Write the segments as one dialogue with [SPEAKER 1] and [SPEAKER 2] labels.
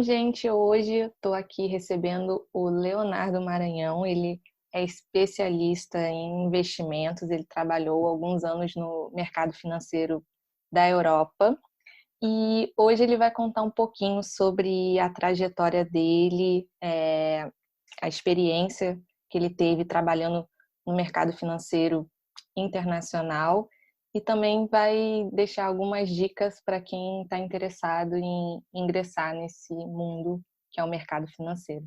[SPEAKER 1] Então, gente, hoje eu estou aqui recebendo o Leonardo Maranhão. Ele é especialista em investimentos, ele trabalhou alguns anos no mercado financeiro da Europa e hoje ele vai contar um pouquinho sobre a trajetória dele, a experiência que ele teve trabalhando no mercado financeiro internacional e também vai deixar algumas dicas para quem está interessado em ingressar nesse mundo que é o mercado financeiro.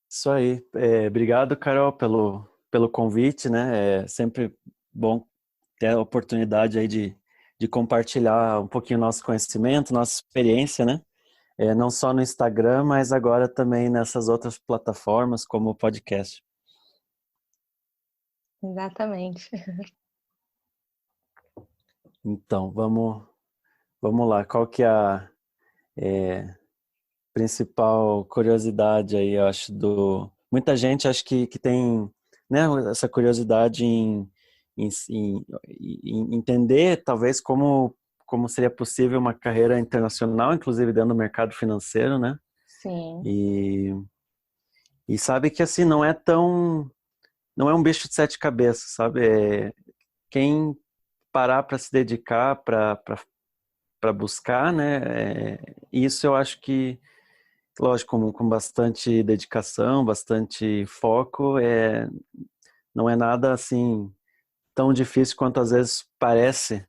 [SPEAKER 2] Isso aí. Obrigado, Carol, pelo convite, né? É sempre bom ter a oportunidade aí de compartilhar um pouquinho nosso conhecimento, nossa experiência, né? Não só no Instagram, mas agora também nessas outras plataformas como o podcast.
[SPEAKER 1] Exatamente.
[SPEAKER 2] Então, vamos lá. Qual que é a principal curiosidade aí, eu acho, muita gente acho que tem, né, essa curiosidade em entender, talvez, como seria possível uma carreira internacional, inclusive dentro do mercado financeiro, né?
[SPEAKER 1] Sim.
[SPEAKER 2] E sabe que, assim, não é um bicho de sete cabeças, sabe? Quem parar para se dedicar, para buscar, né? Isso eu acho que, lógico, com bastante dedicação, bastante foco, não é nada assim tão difícil quanto às vezes parece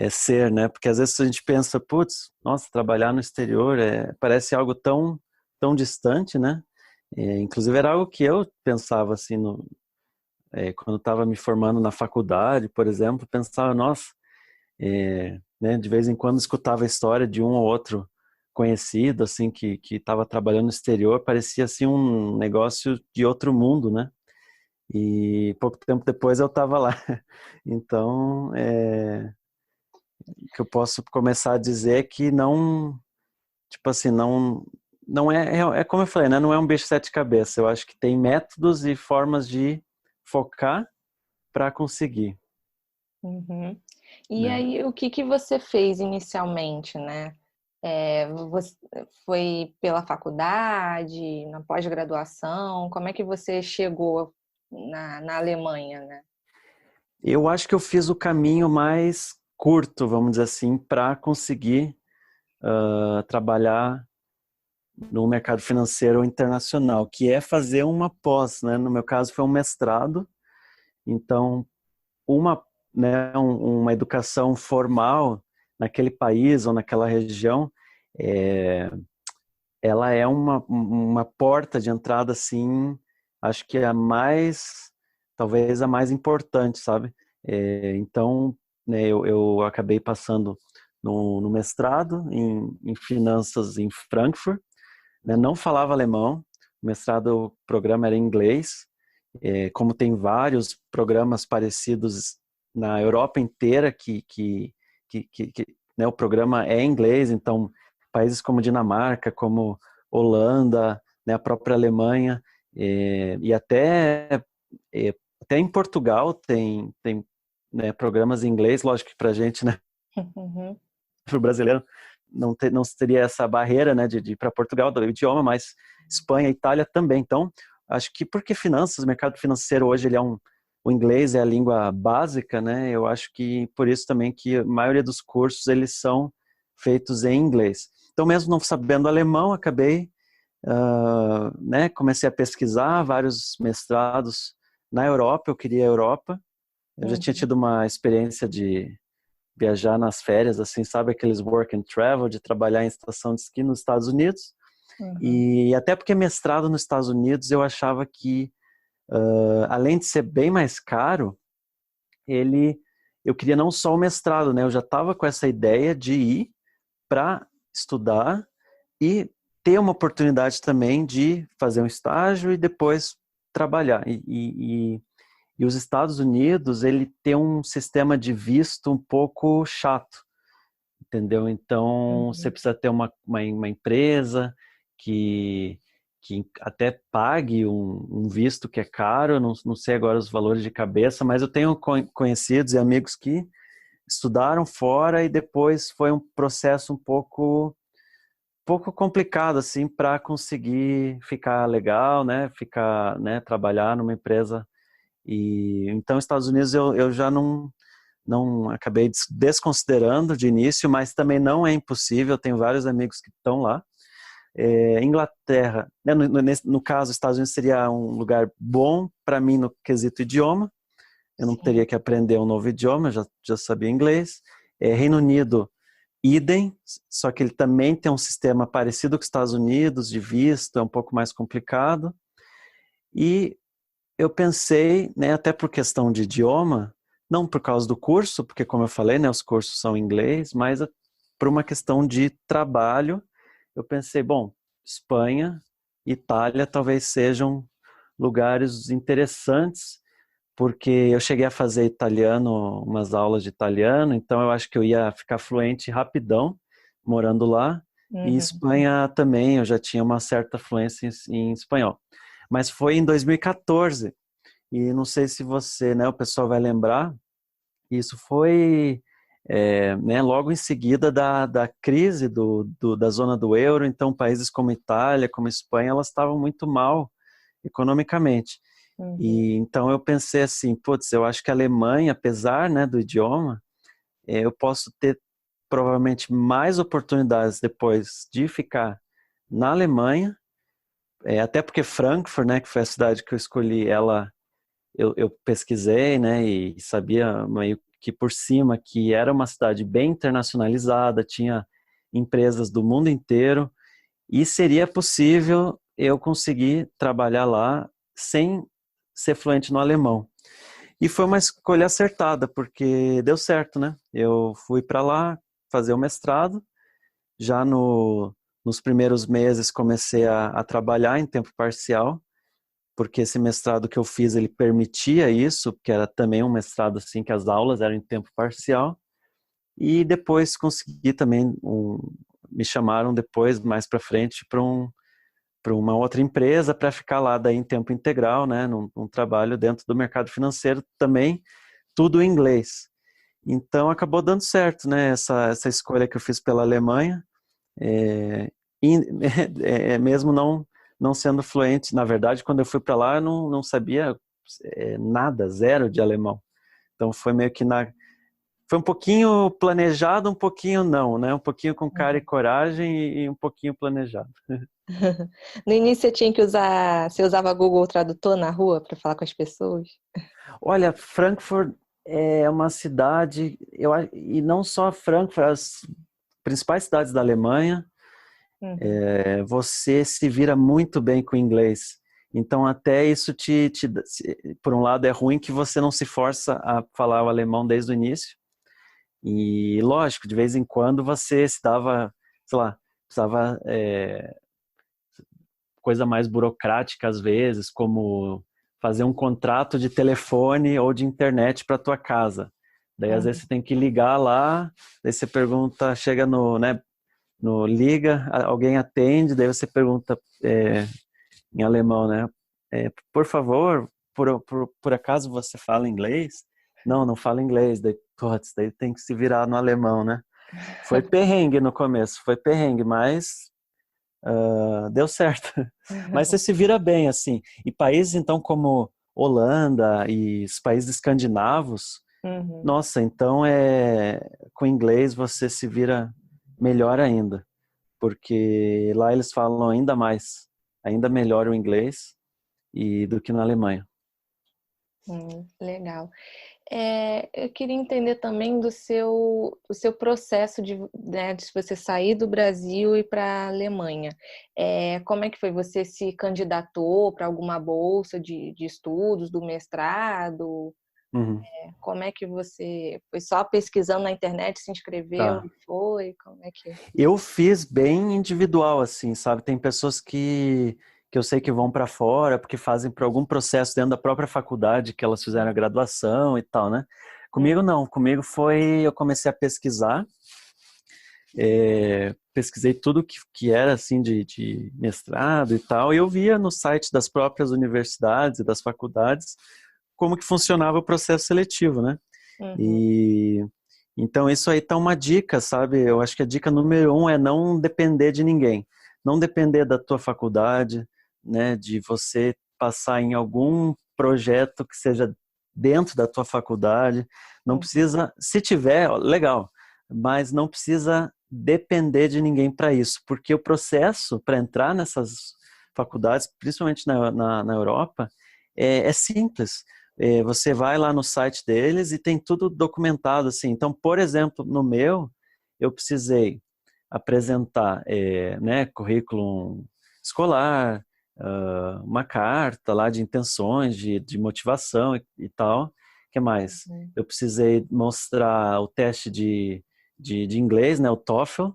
[SPEAKER 2] ser, né? Porque às vezes a gente pensa, putz, nossa, trabalhar no exterior parece algo tão distante, né? Inclusive era algo que eu pensava assim quando estava me formando na faculdade, por exemplo, pensava, nossa, né? De vez em quando escutava a história de um ou outro conhecido, assim, que estava trabalhando no exterior, parecia, assim, um negócio de outro mundo, né? E pouco tempo depois eu estava lá. Então, o que eu posso começar a dizer é que não, tipo assim, não é como eu falei, né? Não é um bicho de sete cabeças. Eu acho que tem métodos e formas de focar para conseguir,
[SPEAKER 1] Uhum. E
[SPEAKER 2] né?
[SPEAKER 1] aí, o que você fez inicialmente, né? Você foi pela faculdade, na pós-graduação? Como é que você chegou na Alemanha, né?
[SPEAKER 2] Eu acho que eu fiz o caminho mais curto, vamos dizer assim, para conseguir trabalhar no mercado financeiro internacional, que é fazer uma pós, né? No meu caso foi um mestrado, então uma, né, uma educação formal naquele país ou naquela região, é, ela é uma porta de entrada, assim, acho que é talvez a mais importante, sabe? Então, né, eu acabei passando no mestrado em finanças em Frankfurt, né? Não falava alemão, o mestrado, o programa era em inglês, como tem vários programas parecidos na Europa inteira né, o programa é em inglês, então países como Dinamarca, como Holanda, né, a própria Alemanha, e até em Portugal tem né, programas em inglês, lógico que para a gente, né,
[SPEAKER 1] Uhum.
[SPEAKER 2] para o brasileiro, não teria essa barreira, né, de ir para Portugal, do idioma, mas Espanha, Itália também. Então, acho que porque finanças, o mercado financeiro hoje, o inglês é a língua básica, né, eu acho que por isso também que a maioria dos cursos, eles são feitos em inglês. Então, mesmo não sabendo alemão, acabei, né, comecei a pesquisar vários mestrados na Europa, eu queria a Europa, eu já tinha
[SPEAKER 1] Uhum.
[SPEAKER 2] tido uma experiência de viajar nas férias, assim, sabe, aqueles work and travel, de trabalhar em estação de esqui nos Estados Unidos.
[SPEAKER 1] Uhum.
[SPEAKER 2] E até porque mestrado nos Estados Unidos, eu achava que, além de ser bem mais caro, eu queria não só o mestrado, né? Eu já estava com essa ideia de ir para estudar e ter uma oportunidade também de fazer um estágio e depois trabalhar. E os Estados Unidos, ele tem um sistema de visto um pouco chato, entendeu? Então, você
[SPEAKER 1] Uhum.
[SPEAKER 2] precisa ter uma empresa que até pague um visto que é caro, eu não sei agora os valores de cabeça, mas eu tenho conhecidos e amigos que estudaram fora e depois foi um processo um pouco pouco complicado assim para conseguir ficar legal, né? Ficar, né? Trabalhar numa empresa. E então, Estados Unidos eu já não acabei desconsiderando de início, mas também não é impossível. Eu tenho vários amigos que estão lá. Inglaterra, né? No caso, Estados Unidos seria um lugar bom para mim no quesito idioma. Eu não
[SPEAKER 1] Sim.
[SPEAKER 2] teria que aprender um novo idioma, já sabia inglês. Reino Unido, idem, só que ele também tem um sistema parecido com os Estados Unidos, de visto, é um pouco mais complicado. E eu pensei, né, até por questão de idioma, não por causa do curso, porque como eu falei, né, os cursos são em inglês, mas por uma questão de trabalho, eu pensei, bom, Espanha, Itália talvez sejam lugares interessantes, porque eu cheguei a fazer italiano, umas aulas de italiano, então eu acho que eu ia ficar fluente rapidão, morando lá. E
[SPEAKER 1] Uhum.
[SPEAKER 2] Espanha também, eu já tinha uma certa fluência em espanhol. Mas foi em 2014, e não sei se você, né, o pessoal vai lembrar, isso foi né, logo em seguida da crise da zona do euro, então países como Itália, como Espanha, elas estavam muito mal economicamente.
[SPEAKER 1] Uhum.
[SPEAKER 2] E então eu pensei assim, putz, eu acho que a Alemanha, apesar, né, do idioma, eu posso ter provavelmente mais oportunidades depois de ficar na Alemanha, até porque Frankfurt, né, que foi a cidade que eu escolhi, eu pesquisei, né, e sabia meio que por cima que era uma cidade bem internacionalizada, tinha empresas do mundo inteiro e seria possível eu conseguir trabalhar lá sem ser fluente no alemão. E foi uma escolha acertada, porque deu certo, né? Eu fui para lá fazer o mestrado, já nos primeiros meses comecei a trabalhar em tempo parcial, porque esse mestrado que eu fiz, ele permitia isso, porque era também um mestrado assim que as aulas eram em tempo parcial. E depois consegui também, me chamaram depois, mais para frente, para uma outra empresa para ficar lá daí em tempo integral, né, num trabalho dentro do mercado financeiro também, tudo em inglês. Então acabou dando certo, né, essa escolha que eu fiz pela Alemanha, é, mesmo não sendo fluente. Na verdade, quando eu fui para lá, eu não sabia nada, zero de alemão. Então foi meio que foi um pouquinho planejado, um pouquinho não, né? Um pouquinho com cara e
[SPEAKER 1] Uhum.
[SPEAKER 2] coragem e um pouquinho planejado.
[SPEAKER 1] No início você tinha que usar, você usava Google Tradutor na rua para falar com as pessoas?
[SPEAKER 2] Olha, Frankfurt é uma cidade, e não só Frankfurt, as principais cidades da Alemanha,
[SPEAKER 1] Uhum.
[SPEAKER 2] você se vira muito bem com o inglês. Então, até isso por um lado, é ruim que você não se força a falar o alemão desde o início. E, lógico, de vez em quando você se dava, sei lá, precisava coisa mais burocrática às vezes, como fazer um contrato de telefone ou de internet para tua casa. Daí às vezes
[SPEAKER 1] Uhum.
[SPEAKER 2] você tem que ligar lá, daí você pergunta, chega né, no liga, alguém atende, daí você pergunta em alemão, né? Por favor, por acaso você fala inglês? Não, não fala inglês. Daí, putz, daí tem que se virar no alemão, né? Foi perrengue no começo, foi perrengue, mas deu certo. Mas você se vira bem, assim. E países, então, como Holanda e os países escandinavos,
[SPEAKER 1] Uhum.
[SPEAKER 2] nossa, então com inglês você se vira melhor ainda, porque lá eles falam ainda melhor o inglês do que na Alemanha.
[SPEAKER 1] Legal. Eu queria entender também do seu processo né, de você sair do Brasil e para a Alemanha. Como é que foi? Você se candidatou para alguma bolsa de estudos, do mestrado?
[SPEAKER 2] Uhum.
[SPEAKER 1] Como é que você foi só pesquisando na internet, se inscreveu
[SPEAKER 2] Tá.
[SPEAKER 1] e foi? Como é que...
[SPEAKER 2] Eu fiz bem individual, assim, sabe? Tem pessoas que eu sei que vão para fora porque fazem por algum processo dentro da própria faculdade que elas fizeram a graduação e tal, né? Comigo
[SPEAKER 1] Uhum.
[SPEAKER 2] não, comigo eu comecei a pesquisar, pesquisei tudo que era assim de mestrado e tal, e eu via no site das próprias universidades e das faculdades como que funcionava o processo seletivo, né?
[SPEAKER 1] Uhum.
[SPEAKER 2] E, Então isso aí tá uma dica, sabe? Eu acho que a dica número 1 é não depender de ninguém. Não depender da tua faculdade, né? De você passar em algum projeto que seja dentro da tua faculdade. Não precisa, se tiver, legal, mas não precisa depender de ninguém para isso, porque o processo para entrar nessas faculdades, principalmente na Europa, é simples. Você vai lá no site deles e tem tudo documentado assim. Então, por exemplo, no meu, eu precisei apresentar, né, currículo escolar, uma carta lá de intenções, de motivação e tal. O que mais? Eu precisei mostrar o teste de inglês, né, o TOEFL,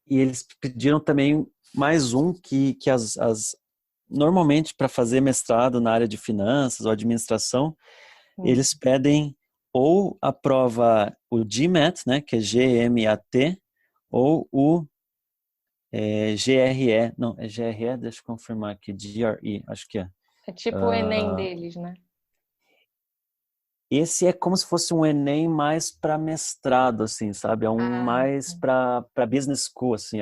[SPEAKER 2] e eles pediram também mais um que normalmente para fazer mestrado na área de finanças ou administração, eles pedem ou a prova, o GMAT, né, que é GMAT, ou o GRE, não, é GRE, deixa eu confirmar aqui, GRE, acho que é.
[SPEAKER 1] É tipo o Enem deles, né?
[SPEAKER 2] Esse é como se fosse um Enem mais para mestrado, assim, sabe? É um mais para business school, assim.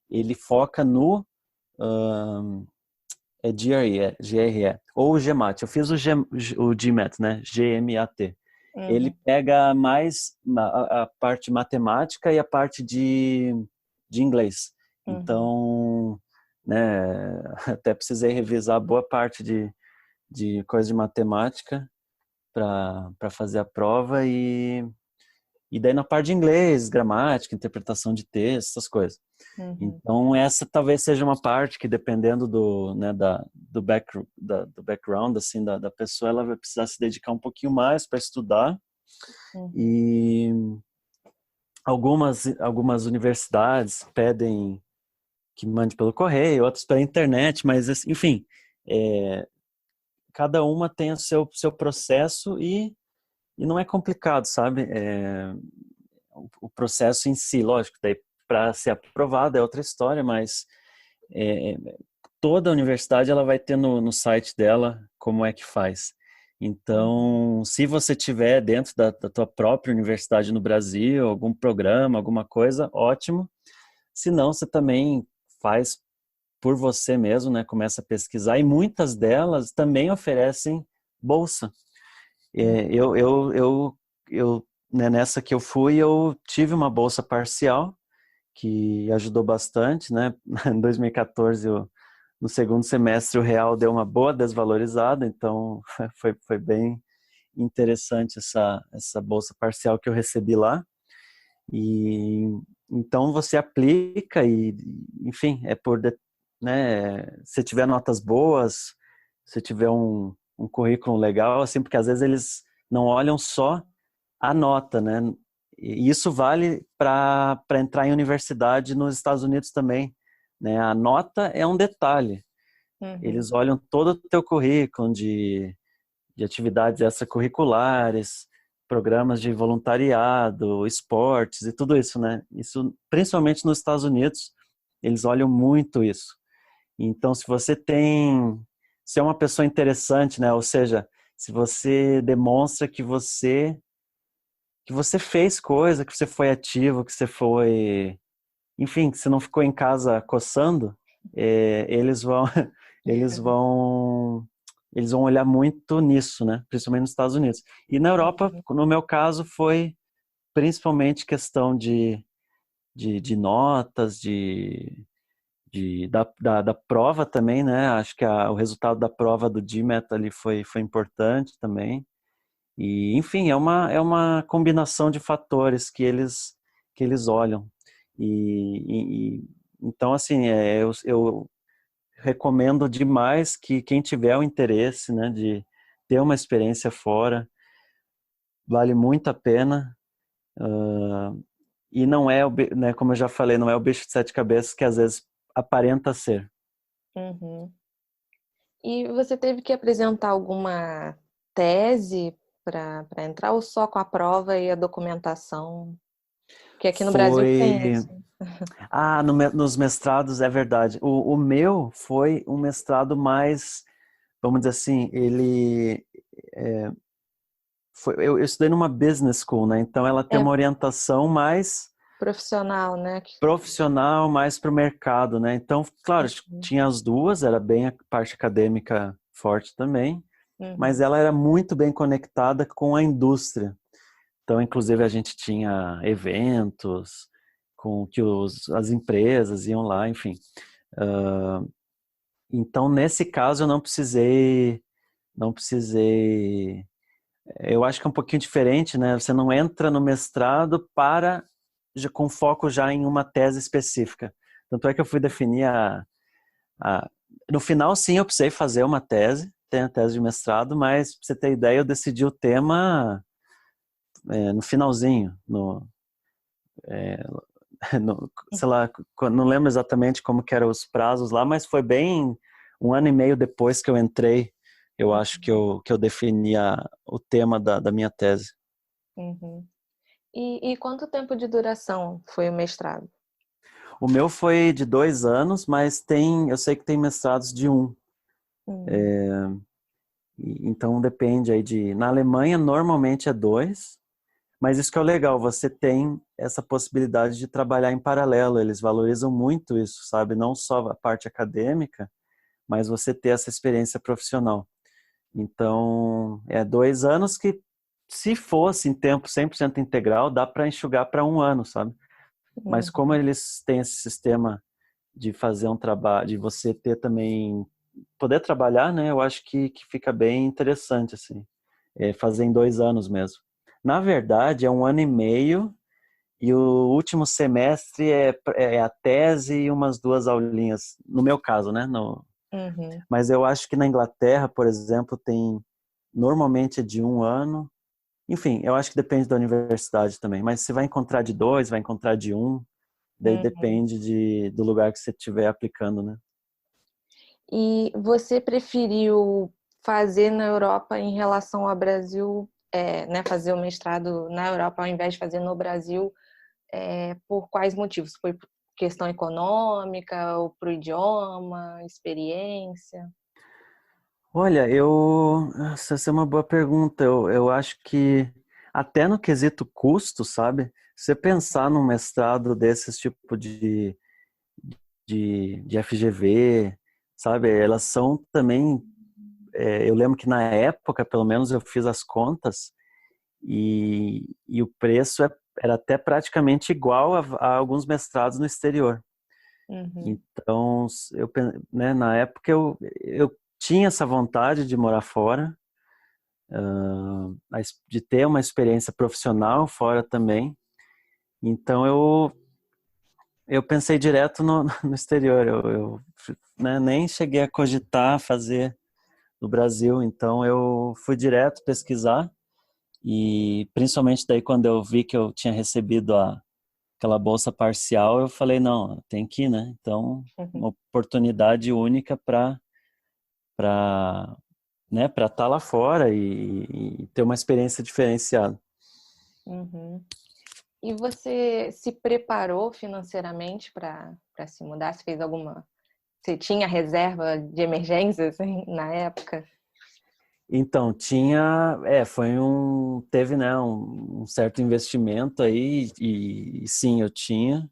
[SPEAKER 2] Ele foca no GRE, ou o GMAT. Eu fiz o GMAT, né? GMAT. Ele pega mais a parte matemática e a parte de inglês. Então, né, até precisei revisar boa parte de coisa de matemática para fazer a prova e daí na parte de inglês, gramática, interpretação de texto, essas coisas. Então essa talvez seja uma parte que dependendo do, né, do background assim da pessoa, ela vai precisar se dedicar um pouquinho mais para estudar. E algumas universidades pedem que mande pelo correio, outras pela internet, mas enfim, cada uma tem o seu processo e não é complicado, sabe? O processo em si, lógico, daí para ser aprovado é outra história, mas toda universidade ela vai ter no site dela como é que faz. Então, se você tiver dentro da tua própria universidade no Brasil, algum programa, alguma coisa, ótimo. Se não, você também faz por você mesmo, né? Começa a pesquisar e muitas delas também oferecem bolsa. Eu né, nessa que eu fui, eu tive uma bolsa parcial que ajudou bastante, né? Em 2014, no segundo semestre, o real deu uma boa desvalorizada, então foi bem interessante essa bolsa parcial que eu recebi lá. E então você aplica e, enfim, né? Se tiver notas boas, se tiver um currículo legal, assim, porque às vezes eles não olham só a nota, né? E isso vale para entrar em universidade nos Estados Unidos também, né? A nota é um detalhe. Eles olham todo o teu currículo de atividades extracurriculares, programas de voluntariado, esportes e tudo isso, né? Isso, principalmente nos Estados Unidos, eles olham muito isso. Então, se é uma pessoa interessante, né? Ou seja, se você demonstra que você fez coisa, que você foi ativo, que você foi, enfim, que você não ficou em casa coçando, eles vão, eles vão, eles vão olhar muito nisso, né? Principalmente nos Estados Unidos. E na Europa, no meu caso, foi principalmente questão de notas, da prova também, né? Acho que o resultado da prova do GMAT ali foi importante também. E, enfim, é uma combinação de fatores que eles olham. Então, assim, eu recomendo demais que quem tiver o interesse, né, de ter uma experiência fora, vale muito a pena. E não é, né, como eu já falei, não é o bicho de sete cabeças que às vezes aparenta ser.
[SPEAKER 1] E você teve que apresentar alguma tese para entrar ou só com a prova e a documentação? Porque aqui no Brasil tem
[SPEAKER 2] Foi.
[SPEAKER 1] isso.
[SPEAKER 2] Nos mestrados, é verdade. O meu foi um mestrado mais, vamos dizer assim, ele eu estudei numa business school, né? Então ela tem
[SPEAKER 1] É
[SPEAKER 2] uma orientação mais
[SPEAKER 1] profissional, né?
[SPEAKER 2] profissional, mais para o mercado, né? Então, claro,
[SPEAKER 1] Uhum,
[SPEAKER 2] tinha as duas, era bem a parte acadêmica forte também, mas
[SPEAKER 1] uhum,
[SPEAKER 2] ela era muito bem conectada com a indústria. Então, inclusive, a gente tinha eventos com que as empresas iam lá, enfim. Então, nesse caso, eu não precisei. Eu acho que é um pouquinho diferente, né? Você não entra no mestrado com foco já em uma tese específica. Tanto é que eu fui definir a... No final, sim, eu precisei fazer uma tese, tem a tese de mestrado, mas, pra você ter ideia, eu decidi o tema no finalzinho, sei lá, não lembro exatamente como que eram os prazos lá, mas foi bem 1 ano e meio depois que eu entrei, eu acho que eu defini o tema da minha tese.
[SPEAKER 1] uhum. E quanto tempo de duração foi o mestrado?
[SPEAKER 2] O meu foi de 2 anos, mas eu sei que tem mestrados de um.
[SPEAKER 1] Hum,
[SPEAKER 2] Então depende aí na Alemanha normalmente é 2, mas isso que é o legal, você tem essa possibilidade de trabalhar em paralelo, eles valorizam muito isso, sabe? Não só a parte acadêmica, mas você ter essa experiência profissional. Então, 2 anos que, se fosse em tempo 100% integral, dá para enxugar para 1 ano, sabe? Mas como
[SPEAKER 1] uhum,
[SPEAKER 2] eles têm esse sistema de fazer um trabalho, de você ter também, poder trabalhar, né? Eu acho que fica bem interessante, assim, fazer em 2 anos mesmo. Na verdade, é 1 ano e meio e o último semestre é a tese e umas 2 aulinhas, no meu caso, né?
[SPEAKER 1] uhum.
[SPEAKER 2] Mas eu acho que na Inglaterra, por exemplo, normalmente é de 1 ano. Enfim, eu acho que depende da universidade também. Mas você vai encontrar de 2, vai encontrar de 1. Daí
[SPEAKER 1] Uhum.
[SPEAKER 2] depende do lugar que você estiver aplicando, né?
[SPEAKER 1] E você preferiu fazer na Europa em relação ao Brasil, né, fazer o mestrado na Europa ao invés de fazer no Brasil, por quais motivos? Foi por questão econômica ou pro idioma, experiência?
[SPEAKER 2] Olha, essa é uma boa pergunta. Eu acho que até no quesito custo, sabe? Se você pensar num mestrado desses tipo de FGV, sabe? Elas são também. Eu lembro que na época, pelo menos, eu fiz as contas e o preço era até praticamente igual a alguns mestrados no exterior.
[SPEAKER 1] Uhum,
[SPEAKER 2] Então, né, na época eu tinha essa vontade de morar fora, de ter uma experiência profissional fora também. Então eu pensei direto no exterior. Né, nem cheguei a cogitar fazer no Brasil. Então eu fui direto pesquisar e principalmente daí quando eu vi que eu tinha recebido aquela bolsa parcial, eu falei, não, tem que ir, né? Então,
[SPEAKER 1] uhum,
[SPEAKER 2] uma oportunidade única para né, para estar lá fora e ter uma experiência diferenciada.
[SPEAKER 1] uhum. E você se preparou financeiramente para se mudar? Você fez alguma? Você tinha reserva de emergência assim, na época?
[SPEAKER 2] Então, teve, né, um certo investimento aí e sim, eu tinha.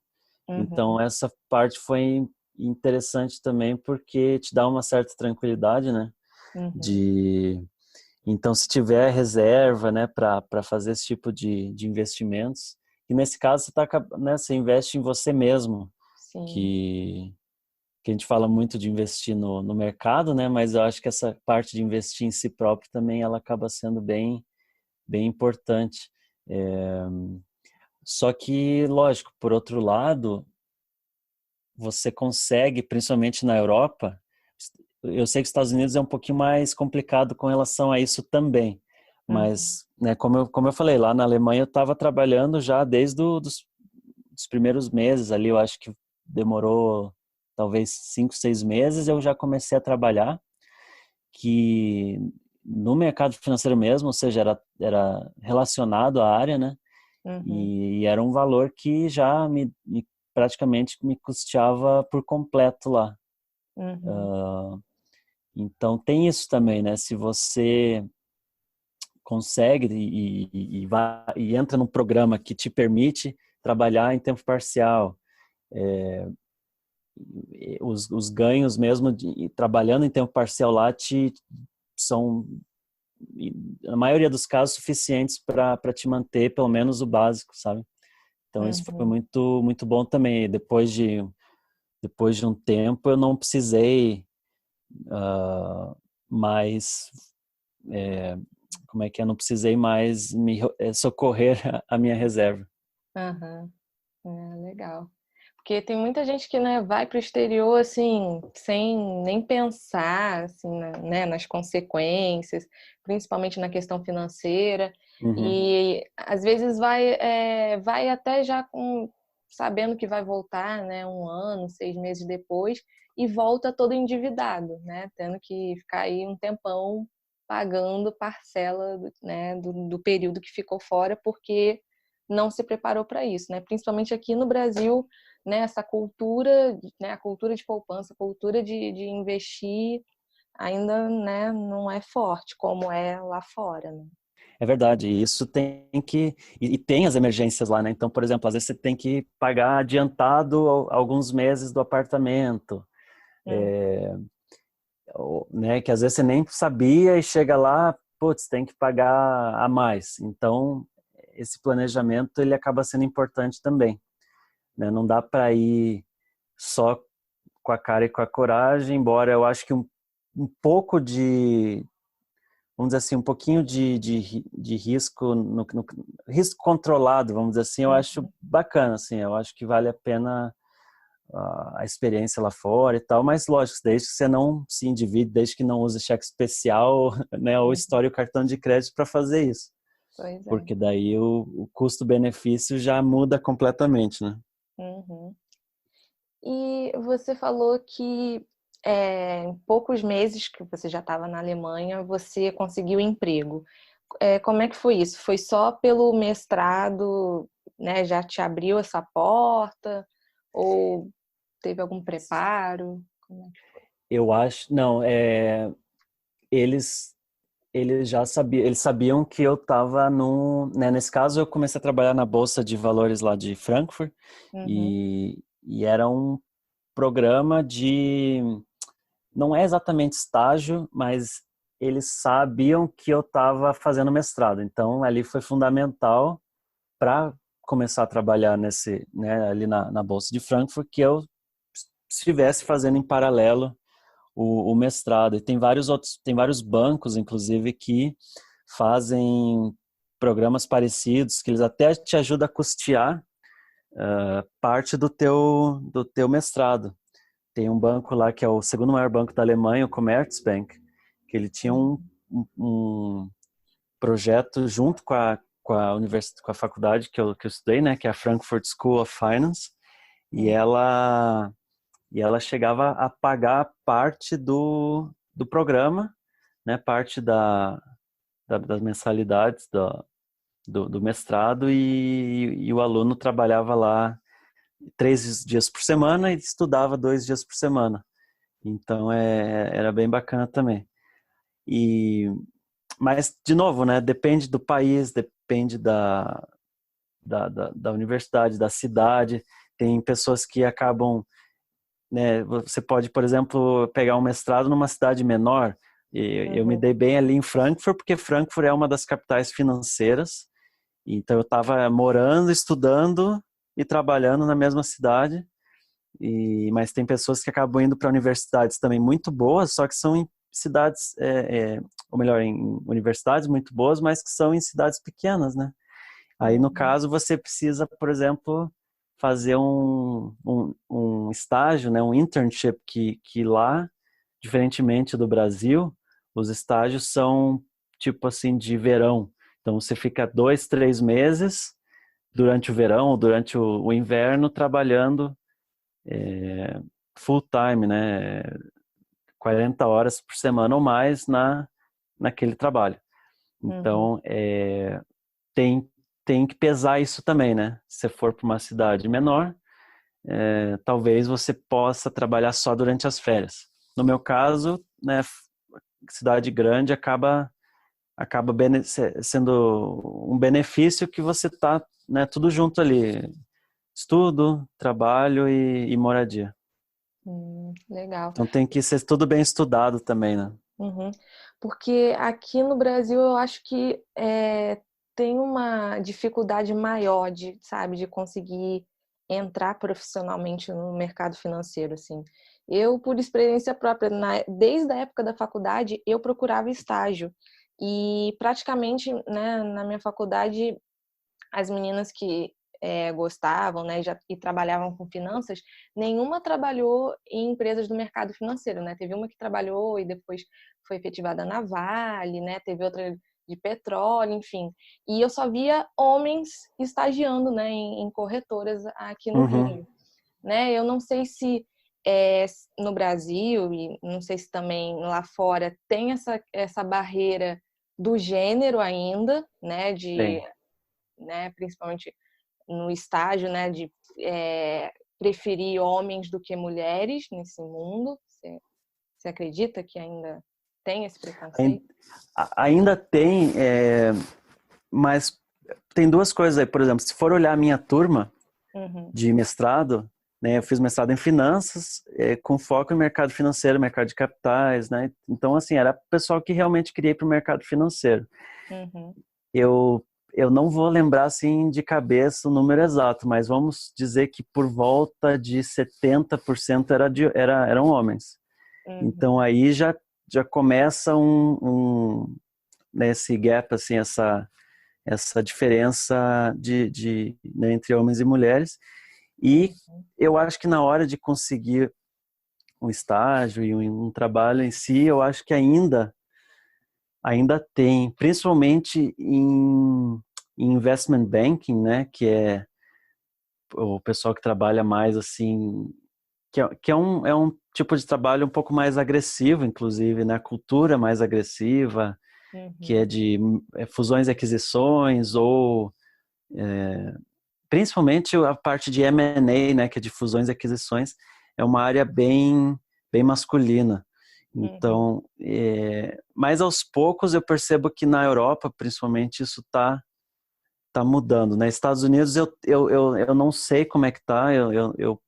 [SPEAKER 1] Uhum,
[SPEAKER 2] Então, essa parte foi interessante também porque te dá uma certa tranquilidade, né?
[SPEAKER 1] uhum,
[SPEAKER 2] De Então, se tiver reserva, né, para fazer esse tipo de investimentos, e nesse caso né, você investe em você mesmo,
[SPEAKER 1] sim.
[SPEAKER 2] que, que a gente fala muito de investir no mercado, né, mas eu acho que essa parte de investir em si próprio também ela acaba sendo bem importante. É, Só que, lógico, por outro lado, você consegue, principalmente na Europa, eu sei que os Estados Unidos é um pouquinho mais complicado com relação a isso também,
[SPEAKER 1] Uhum,
[SPEAKER 2] mas, né, como eu falei, lá na Alemanha eu estava trabalhando já desde dos primeiros meses ali, eu acho que demorou talvez 5, 6 meses, eu já comecei a trabalhar, que no mercado financeiro mesmo, ou seja, era relacionado à área, né,
[SPEAKER 1] uhum,
[SPEAKER 2] e era um valor que já praticamente me custeava por completo lá.
[SPEAKER 1] uhum,
[SPEAKER 2] Então tem isso também, né? Se você consegue e entra num programa que te permite trabalhar em tempo parcial, os ganhos mesmo trabalhando em tempo parcial lá são, na maioria dos casos, suficientes para te manter pelo menos o básico, sabe? Então isso foi
[SPEAKER 1] Uhum.
[SPEAKER 2] muito, muito bom também. Depois de um tempo eu não precisei mais, como é que é? Não precisei mais socorrer a minha reserva.
[SPEAKER 1] Aham. Legal. Porque tem muita gente que, né, vai para o exterior assim, sem nem pensar assim, né, nas consequências, principalmente na questão financeira,
[SPEAKER 2] Uhum.
[SPEAKER 1] e às vezes vai até já sabendo que vai voltar, né, um ano, 6 meses depois, e volta todo endividado, né, tendo que ficar aí um tempão pagando parcela, né, do período que ficou fora, porque não se preparou para isso, né? Principalmente aqui no Brasil, né? Essa cultura, né? A cultura de poupança, a cultura de investir ainda, né? Não é forte como é lá fora, né?
[SPEAKER 2] É verdade, e isso tem que. E tem as emergências lá, né? Então, por exemplo, às vezes você tem que pagar adiantado alguns meses do apartamento,
[SPEAKER 1] Hum,
[SPEAKER 2] né? Que às vezes você nem sabia e chega lá, putz, tem que pagar a mais. Então, esse planejamento ele acaba sendo importante também, né? Não dá para ir só com a cara e com a coragem, embora eu acho que um pouco de, vamos dizer assim, um pouquinho de risco, risco controlado, vamos dizer assim, eu acho
[SPEAKER 1] hum,
[SPEAKER 2] bacana, assim, eu acho que vale a pena a experiência lá fora e tal, mas lógico, desde que você não se endivide, desde que não use cheque especial, né, ou
[SPEAKER 1] hum.
[SPEAKER 2] estoure o cartão de crédito para fazer isso,
[SPEAKER 1] Pois é.
[SPEAKER 2] porque daí o custo-benefício já muda completamente, né?
[SPEAKER 1] Uhum. E você falou que em poucos meses que você já estava na Alemanha, você conseguiu emprego. Como é que foi isso? Foi só pelo mestrado, né? Já te abriu essa porta? Ou teve algum preparo? Como é que foi?
[SPEAKER 2] Eu acho, não, eles eles sabiam que eu estava né, nesse caso eu comecei a trabalhar na bolsa de valores lá de Frankfurt
[SPEAKER 1] Uhum,
[SPEAKER 2] e era um programa não é exatamente estágio, mas eles sabiam que eu estava fazendo mestrado, então ali foi fundamental para começar a trabalhar né, ali na bolsa de Frankfurt, que eu estivesse fazendo em paralelo o mestrado. E tem vários bancos, inclusive, que fazem programas parecidos, que eles até te ajudam a custear parte do teu mestrado. Tem um banco lá que é o segundo maior banco da Alemanha, o Commerzbank, que ele tinha
[SPEAKER 1] uhum,
[SPEAKER 2] um projeto junto com a faculdade que eu estudei, né, que é a Frankfurt School of Finance, e
[SPEAKER 1] uhum,
[SPEAKER 2] ela chegava a pagar parte do programa, né, parte das mensalidades do mestrado e o aluno trabalhava lá 3 dias por semana e estudava 2 dias por semana. Então era bem bacana também. E, mas, de novo, né, depende do país, depende da universidade, da cidade. Tem pessoas que acabam, né, você pode, por exemplo, pegar um mestrado numa cidade menor. E eu me
[SPEAKER 1] uhum,
[SPEAKER 2] dei bem ali em Frankfurt, porque Frankfurt é uma das capitais financeiras. Então eu estava morando, estudando e trabalhando na mesma cidade. Mas tem pessoas que acabam indo para universidades também muito boas, só que são em cidades, ou melhor, em universidades muito boas, mas que são em cidades pequenas, né? Aí, no
[SPEAKER 1] uhum,
[SPEAKER 2] caso, você precisa, por exemplo, fazer um estágio, né, um internship, que lá, diferentemente do Brasil, os estágios são tipo assim de verão. Então, você fica 2, 3 meses durante o verão ou durante o inverno trabalhando full time, né, 40 horas por semana ou mais naquele trabalho.
[SPEAKER 1] uhum,
[SPEAKER 2] Então, tem, tem que pesar isso também, né? Se você for para uma cidade menor, talvez você possa trabalhar só durante as férias. No meu caso, né, cidade grande acaba acaba sendo um benefício que você tá, né, tudo junto ali. Estudo, trabalho e moradia.
[SPEAKER 1] Legal.
[SPEAKER 2] Então tem que ser tudo bem estudado também, né?
[SPEAKER 1] Uhum. Porque aqui no Brasil eu acho que tem uma dificuldade maior de, sabe, de conseguir entrar profissionalmente no mercado financeiro, assim. Eu, por experiência própria, desde a época da faculdade, eu procurava estágio. E praticamente, né, na minha faculdade, as meninas que gostavam, né, e trabalhavam com finanças, nenhuma trabalhou em empresas do mercado financeiro, né? Teve uma que trabalhou e depois foi efetivada na Vale, né? Teve outra de petróleo, enfim. E eu só via homens estagiando, né, em corretoras aqui no
[SPEAKER 2] Uhum.
[SPEAKER 1] Rio, né? Eu não sei se no Brasil e não sei se também lá fora tem essa barreira do gênero ainda, né?
[SPEAKER 2] Tem.
[SPEAKER 1] Né, principalmente no estágio, né, de preferir homens do que mulheres nesse mundo. Você acredita que ainda tem esse
[SPEAKER 2] Ain-
[SPEAKER 1] preconceito?
[SPEAKER 2] Ainda tem, mas tem duas coisas aí. Por exemplo, se for olhar a minha turma
[SPEAKER 1] Uhum,
[SPEAKER 2] de mestrado, né, eu fiz mestrado em finanças, com foco em mercado financeiro, mercado de capitais, né? Então, assim, era o pessoal que realmente queria ir para o mercado financeiro.
[SPEAKER 1] uhum,
[SPEAKER 2] Eu, eu não vou lembrar assim de cabeça o número exato, mas vamos dizer que por volta de 70% eram homens.
[SPEAKER 1] uhum,
[SPEAKER 2] Então aí já começa nesse gap, assim, essa diferença né, entre homens e mulheres. E
[SPEAKER 1] uhum,
[SPEAKER 2] eu acho que na hora de conseguir um estágio e um trabalho em si, eu acho que ainda tem, principalmente em investment banking, né, que é o pessoal que trabalha mais assim, que é um tipo de trabalho um pouco mais agressivo, inclusive, né, cultura mais agressiva, que é
[SPEAKER 1] uhum,
[SPEAKER 2] de fusões e aquisições, ou principalmente a parte de M&A, né, que é de fusões e aquisições, é uma área bem masculina.
[SPEAKER 1] uhum,
[SPEAKER 2] Então, mas aos poucos eu percebo que na Europa, principalmente, isso tá mudando, né? Estados Unidos eu não sei como é que tá, eu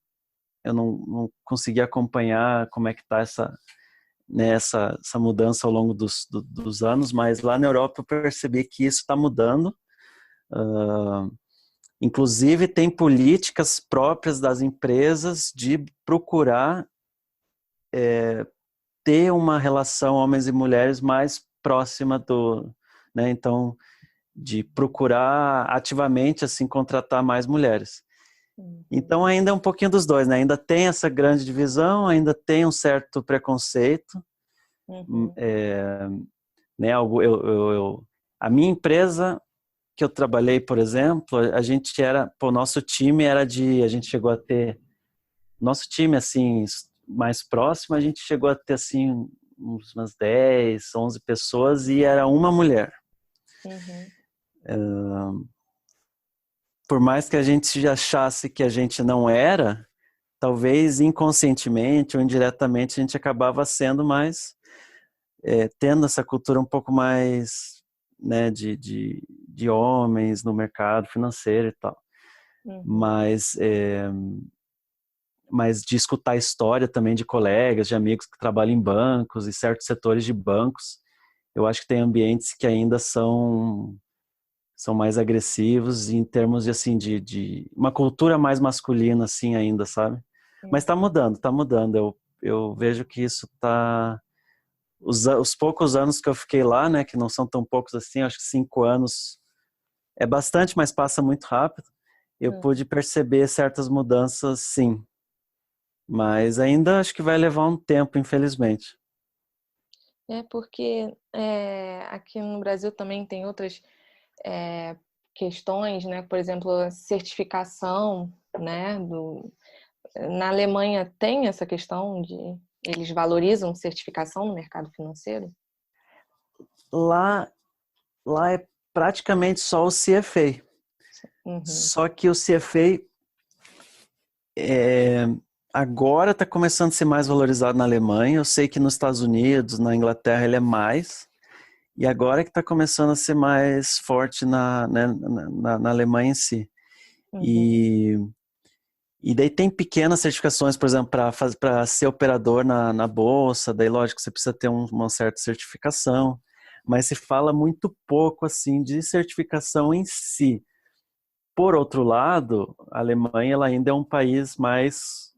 [SPEAKER 2] não consegui acompanhar como é que tá né, essa mudança ao longo dos anos, mas lá na Europa eu percebi que isso está mudando. Inclusive tem políticas próprias das empresas de procurar ter uma relação homens e mulheres mais próxima né? Então, de procurar ativamente assim contratar mais mulheres.
[SPEAKER 1] uhum,
[SPEAKER 2] Então ainda é um pouquinho dos dois, né? Ainda tem essa grande divisão, ainda tem um certo preconceito,
[SPEAKER 1] uhum,
[SPEAKER 2] né? A minha empresa que eu trabalhei, por exemplo, a gente nosso time a gente chegou a ter, nosso time assim mais próximo, a gente chegou a ter assim umas 10, 11 pessoas e era uma mulher.
[SPEAKER 1] uhum,
[SPEAKER 2] Por mais que a gente já achasse que a gente não era, talvez inconscientemente ou indiretamente a gente acabava sendo mais, tendo essa cultura um pouco mais, né, de homens no mercado financeiro e tal.
[SPEAKER 1] uhum,
[SPEAKER 2] Mas de escutar história também de colegas, de amigos que trabalham em bancos e certos setores de bancos, eu acho que tem ambientes que ainda são mais agressivos em termos de assim de uma cultura mais masculina assim ainda, sabe? Mas está
[SPEAKER 1] uhum.
[SPEAKER 2] mudando, está mudando. Eu vejo que isso está os poucos anos que eu fiquei lá, né, que não são tão poucos assim, acho que 5 anos é bastante, mas passa muito rápido. Eu pude perceber certas mudanças, sim, mas ainda acho que vai levar um tempo, infelizmente.
[SPEAKER 1] É porque aqui no Brasil também tem outras é, questões, né? Por exemplo, a certificação, né? Na Alemanha tem essa questão de eles valorizam certificação no mercado financeiro?
[SPEAKER 2] Lá, lá é praticamente só o CFA.
[SPEAKER 1] Uhum,
[SPEAKER 2] Só que o CFA agora está começando a ser mais valorizado na Alemanha. Eu sei que nos Estados Unidos, na Inglaterra, ele é mais. E agora que está começando a ser mais forte né, na Alemanha em si.
[SPEAKER 1] Uhum.
[SPEAKER 2] E, e daí tem pequenas certificações, por exemplo, para ser operador na bolsa, daí lógico, você precisa ter uma certa certificação, mas se fala muito pouco assim de certificação em si. Por outro lado, a Alemanha ela ainda é um país mais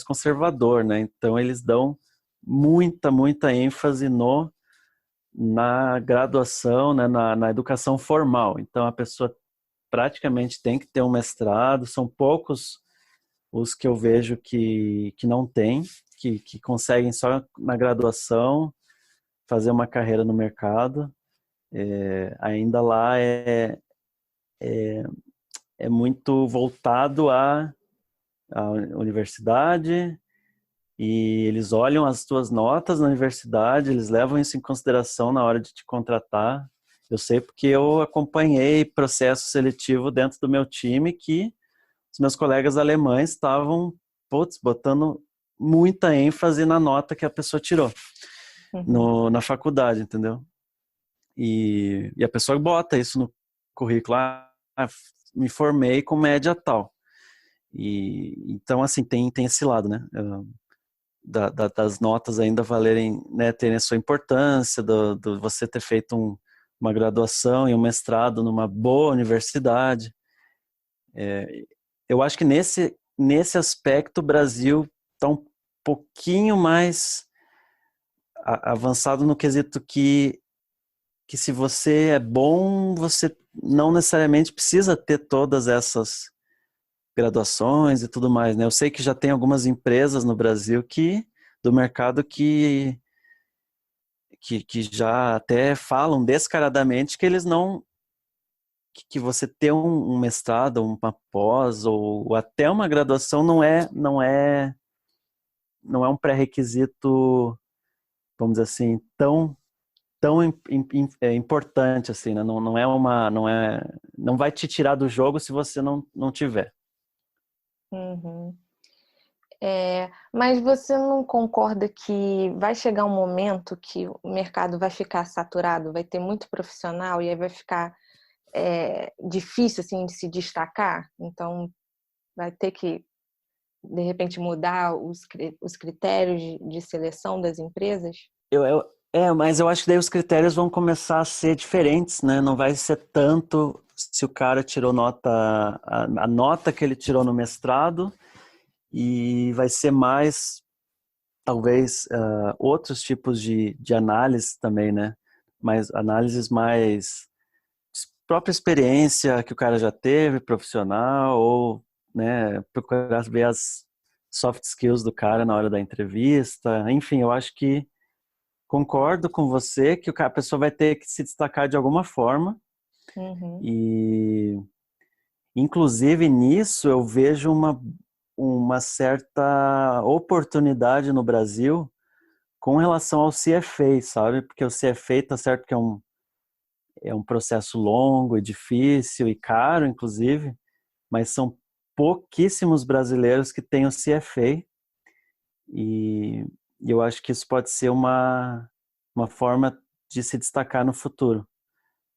[SPEAKER 2] conservador, né? Então eles dão muita ênfase na graduação, né? Na educação formal. Então a pessoa praticamente tem que ter um mestrado, são poucos os que eu vejo que não têm, que conseguem só na graduação fazer uma carreira no mercado. Ainda lá é muito voltado à universidade, e eles olham as tuas notas na universidade, eles levam isso em consideração na hora de te contratar. Eu sei porque eu acompanhei processo seletivo dentro do meu time que os meus colegas alemães estavam, putz, botando muita ênfase na nota que a pessoa tirou
[SPEAKER 1] Uhum.
[SPEAKER 2] na faculdade, entendeu? E a pessoa bota isso no currículo, me formei com média tal. E então, assim, tem esse lado, né? Das notas ainda valerem, né, terem a sua importância, do você ter feito uma graduação e um mestrado numa boa universidade. Eu acho que nesse aspecto o Brasil está um pouquinho mais avançado no quesito que se você é bom, você não necessariamente precisa ter todas essas graduações e tudo mais, né? Eu sei que já tem algumas empresas no Brasil do mercado que já até falam descaradamente que eles não que você ter um mestrado, uma pós ou até uma graduação não é um pré-requisito, vamos dizer assim, tão importante assim, né? Não vai te tirar do jogo se você não tiver.
[SPEAKER 1] Uhum. Mas você não concorda que vai chegar um momento que o mercado vai ficar saturado, vai ter muito profissional e aí vai ficar difícil assim de se destacar? Então vai ter que de repente mudar os critérios de seleção das empresas?
[SPEAKER 2] Mas eu acho que daí os critérios vão começar a ser diferentes, né? Não vai ser tanto se o cara tirou a nota que ele tirou no mestrado, e vai ser mais, talvez, outros tipos de análise também, né? Mas análises mais própria experiência que o cara já teve, profissional, ou, né, procurar ver as soft skills do cara na hora da entrevista. Enfim, eu acho que concordo com você que a pessoa vai ter que se destacar de alguma forma,
[SPEAKER 1] Uhum.
[SPEAKER 2] e inclusive nisso eu vejo uma certa oportunidade no Brasil com relação ao CFA, sabe? Porque o CFA tá certo que é um processo longo e difícil e caro, inclusive, mas são pouquíssimos brasileiros que têm o CFA, e eu acho que isso pode ser uma forma de se destacar no futuro.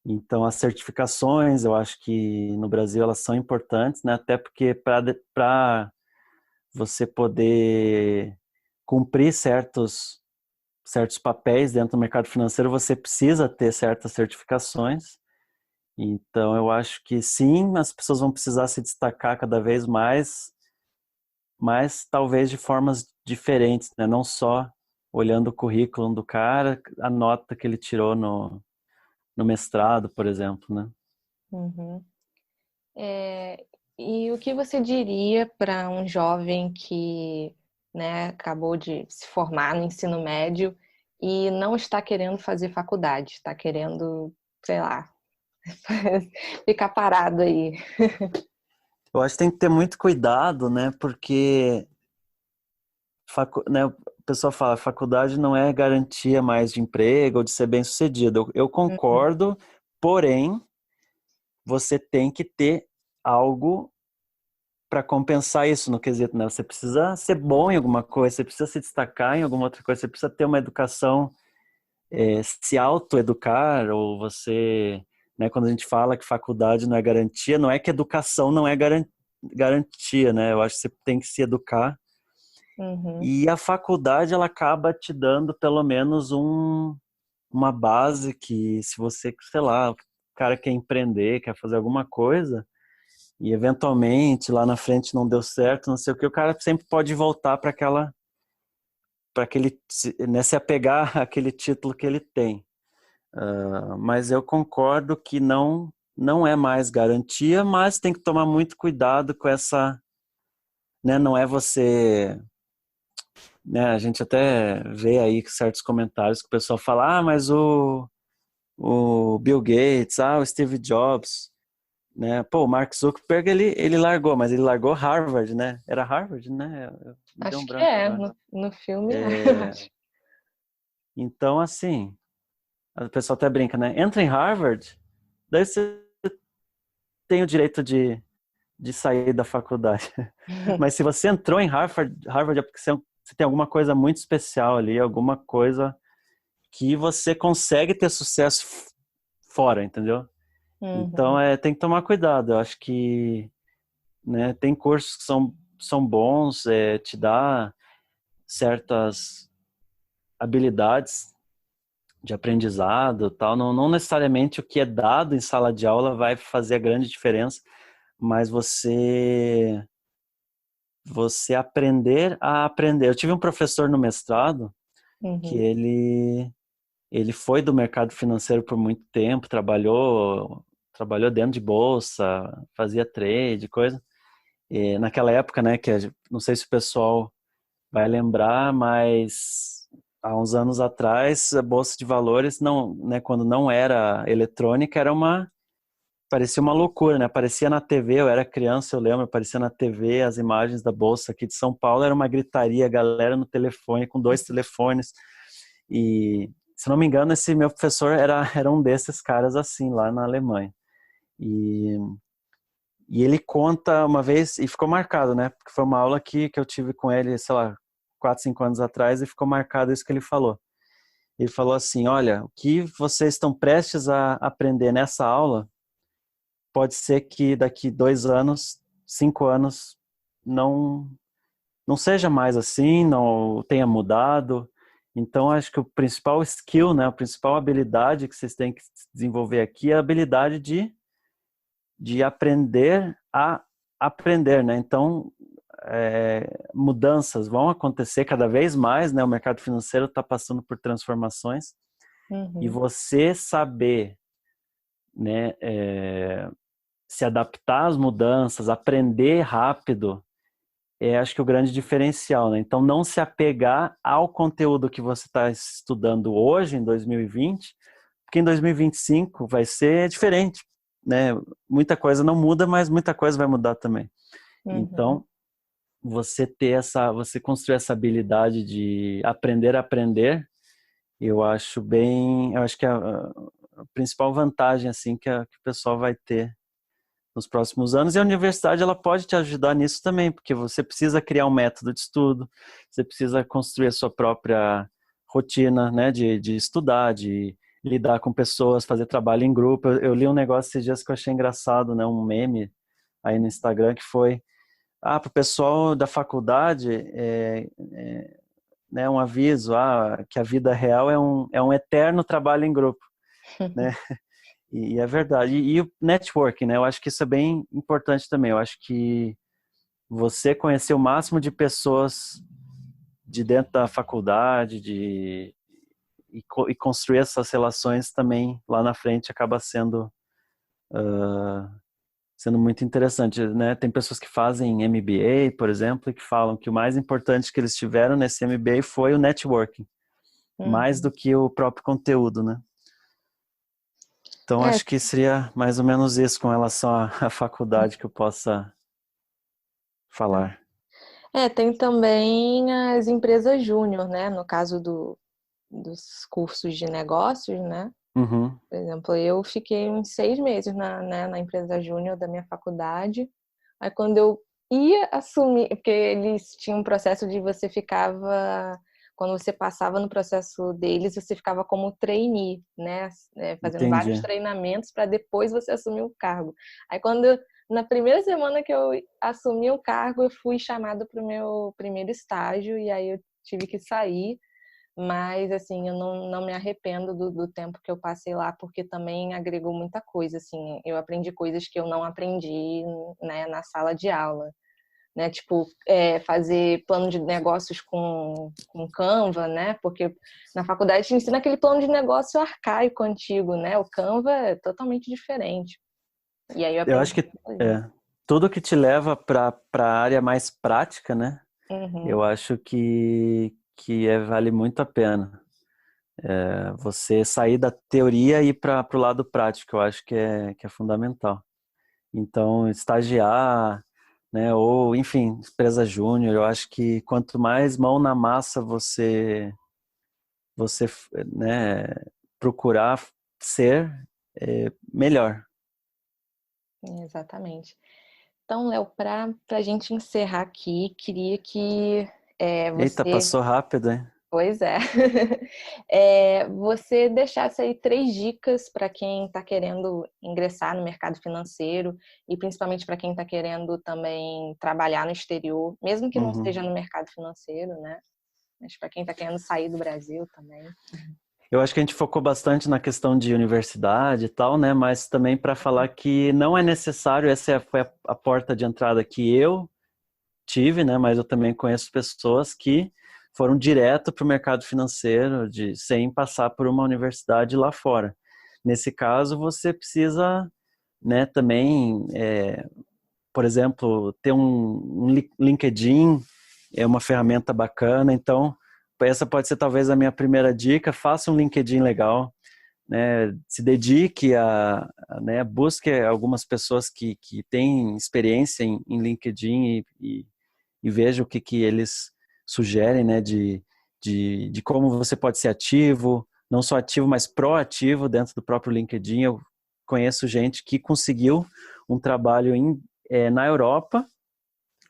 [SPEAKER 2] Então, as certificações, eu acho que no Brasil elas são importantes, né? Até porque para você poder cumprir certos papéis dentro do mercado financeiro, você precisa ter certas certificações. Então, eu acho que sim, as pessoas vão precisar se destacar cada vez mais, mas talvez de formas diferentes, né? Não só olhando o currículo do cara, a nota que ele tirou no mestrado, por exemplo, né?
[SPEAKER 1] Uhum. E o que você diria para um jovem que, né, acabou de se formar no ensino médio e não está querendo fazer faculdade, está querendo, sei lá, ficar parado aí?
[SPEAKER 2] Eu acho que tem que ter muito cuidado, né? Porque né, o pessoal fala, faculdade não é garantia mais de emprego ou de ser bem-sucedido. Eu
[SPEAKER 1] Uhum.
[SPEAKER 2] concordo, porém, você tem que ter algo para compensar isso no quesito, né? Você precisa ser bom em alguma coisa, você precisa se destacar em alguma outra coisa, você precisa ter uma educação se autoeducar, ou você, né, quando a gente fala que faculdade não é garantia, não é que educação não é garantia, né? Eu acho que você tem que se educar.
[SPEAKER 1] Uhum,
[SPEAKER 2] E a faculdade, ela acaba te dando pelo menos uma base que, se você, sei lá, o cara quer empreender, quer fazer alguma coisa, e eventualmente lá na frente não deu certo, não sei o que, o cara sempre pode voltar para aquele, né, se apegar àquele título que ele tem. Mas eu concordo que não é mais garantia, mas tem que tomar muito cuidado com essa, né, não é você, né, a gente até vê aí certos comentários que o pessoal fala, mas o Bill Gates, o Steve Jobs, né, pô, o Mark Zuckerberg, ele largou, mas ele largou Harvard, né, era Harvard, né, me deu um
[SPEAKER 1] acho que
[SPEAKER 2] branco
[SPEAKER 1] é,
[SPEAKER 2] agora.
[SPEAKER 1] no filme eu
[SPEAKER 2] É,
[SPEAKER 1] acho.
[SPEAKER 2] então, assim, o pessoal até brinca, né, entra em Harvard, daí você tem o direito de sair da faculdade. Mas se você entrou em Harvard é porque você tem alguma coisa muito especial ali, alguma coisa que você consegue ter sucesso fora, entendeu? Então
[SPEAKER 1] Uhum,
[SPEAKER 2] tem que tomar cuidado. Eu acho que, né, tem cursos que são bons, te dá certas habilidades de aprendizado, tal. Não necessariamente o que é dado em sala de aula vai fazer a grande diferença, mas você aprender a aprender. Eu tive um professor no mestrado que
[SPEAKER 1] uhum.
[SPEAKER 2] ele foi do mercado financeiro por muito tempo, trabalhou dentro de bolsa, fazia trade, coisa. E naquela época, né, não sei se o pessoal vai lembrar, mas há uns anos atrás, a bolsa de valores não, né, quando não era eletrônica, parecia uma loucura, né? Aparecia na TV, eu era criança, eu lembro, aparecia na TV as imagens da bolsa aqui de São Paulo, era uma gritaria, a galera no telefone, com dois telefones. E, se não me engano, esse meu professor era um desses caras assim, lá na Alemanha. E, e ele conta uma vez, e ficou marcado, né? Porque foi uma aula que eu tive com ele, sei lá, 4, 5 anos atrás, e ficou marcado isso que ele falou. Ele falou assim: olha, o que vocês estão prestes a aprender nessa aula pode ser que daqui 2 anos, 5 anos, não, não seja mais assim, não tenha mudado. Então, acho que o principal skill, né, a principal habilidade que vocês têm que desenvolver aqui é a habilidade de aprender a aprender, né? Então, mudanças vão acontecer cada vez mais, né? O mercado financeiro está passando por transformações e
[SPEAKER 1] Uhum,
[SPEAKER 2] você saber, né, se adaptar às mudanças, aprender rápido, acho que o grande diferencial, né? Então, não se apegar ao conteúdo que você está estudando hoje, em 2020, porque em 2025 vai ser diferente, né? Muita coisa não muda, mas muita coisa vai mudar também.
[SPEAKER 1] uhum.
[SPEAKER 2] Então, você construir essa habilidade de aprender a aprender, eu acho que a principal vantagem, assim, que o pessoal vai ter nos próximos anos, e a universidade ela pode te ajudar nisso também, porque você precisa criar um método de estudo, você precisa construir a sua própria rotina, né, de estudar, de lidar com pessoas, fazer trabalho em grupo. Eu li um negócio esses dias que eu achei engraçado, né, um meme aí no Instagram que foi, para o pessoal da faculdade, né, um aviso, que a vida real é um eterno trabalho em grupo, né? E é verdade. E o networking, né? Eu acho que isso é bem importante também. Eu acho que você conhecer o máximo de pessoas de dentro da faculdade, e construir essas relações também lá na frente acaba sendo muito interessante, né? Tem pessoas que fazem MBA, por exemplo, e que falam que o mais importante que eles tiveram nesse MBA foi o networking, mais
[SPEAKER 1] Uhum.
[SPEAKER 2] do que o próprio conteúdo, né? Então
[SPEAKER 1] É,
[SPEAKER 2] acho que seria mais ou menos isso com relação à faculdade que eu possa falar.
[SPEAKER 1] tem também as empresas júnior, né? No caso dos cursos de negócios, né?
[SPEAKER 2] Uhum.
[SPEAKER 1] Por exemplo, eu fiquei uns 6 meses na empresa júnior da minha faculdade. Aí quando eu ia assumir, porque eles tinham um processo de você ficava quando você passava no processo deles, você ficava como trainee, né? Fazendo vários
[SPEAKER 2] Entendi.
[SPEAKER 1] treinamentos para depois você assumir o cargo. Aí na primeira semana que eu assumi o cargo, eu fui chamada para o meu primeiro estágio e aí eu tive que sair. Mas, assim, eu não me arrependo do tempo que eu passei lá, porque também agregou muita coisa, assim. Eu aprendi coisas que eu não aprendi, né, na sala de aula, né? Tipo, fazer plano de negócios com Canva, né? Porque na faculdade te ensina aquele plano de negócio arcaico, antigo, né? O Canva é totalmente diferente. E aí eu
[SPEAKER 2] Eu
[SPEAKER 1] aprendi
[SPEAKER 2] acho que
[SPEAKER 1] muita coisa.
[SPEAKER 2] tudo que te leva para a área mais prática, né? Eu
[SPEAKER 1] Uhum,
[SPEAKER 2] acho que vale muito a pena. Você sair da teoria e ir para o lado prático, eu acho que é fundamental. Então, estagiar, né, ou, enfim, empresa júnior, eu acho que quanto mais mão na massa você, né, procurar ser, melhor.
[SPEAKER 1] exatamente. Então, Léo, para a gente encerrar aqui, queria que
[SPEAKER 2] Eita,
[SPEAKER 1] você.
[SPEAKER 2] passou rápido, hein?
[SPEAKER 1] Pois é. Você deixasse aí 3 dicas para quem está querendo ingressar no mercado financeiro e principalmente para quem está querendo também trabalhar no exterior, mesmo que não
[SPEAKER 2] Uhum.
[SPEAKER 1] seja no mercado financeiro, né? Mas para quem está querendo sair do Brasil também.
[SPEAKER 2] Eu acho que a gente focou bastante na questão de universidade e tal, né? Mas também para falar que não é necessário, foi a porta de entrada que eu tive, né? Mas eu também conheço pessoas que foram direto para o mercado financeiro, sem passar por uma universidade lá fora. Nesse caso, você precisa, né? Também, por exemplo, ter um LinkedIn é uma ferramenta bacana. Então, essa pode ser talvez a minha primeira dica. Faça um LinkedIn legal, né, se dedique né, busque algumas pessoas que têm experiência em LinkedIn e veja o que eles sugerem, né, de como você pode ser ativo, não só ativo, mas proativo dentro do próprio LinkedIn. Eu conheço gente que conseguiu um trabalho na Europa,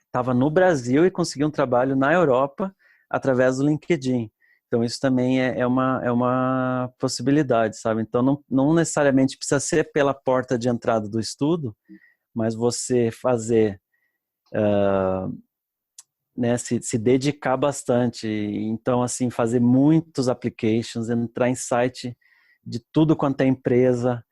[SPEAKER 2] estava no Brasil e conseguiu um trabalho na Europa através do LinkedIn. Então, isso também é uma possibilidade, sabe? Então, não necessariamente precisa ser pela porta de entrada do estudo, mas você fazer, né, se dedicar bastante. Então, assim, fazer muitos applications, entrar em site de tudo quanto é empresa,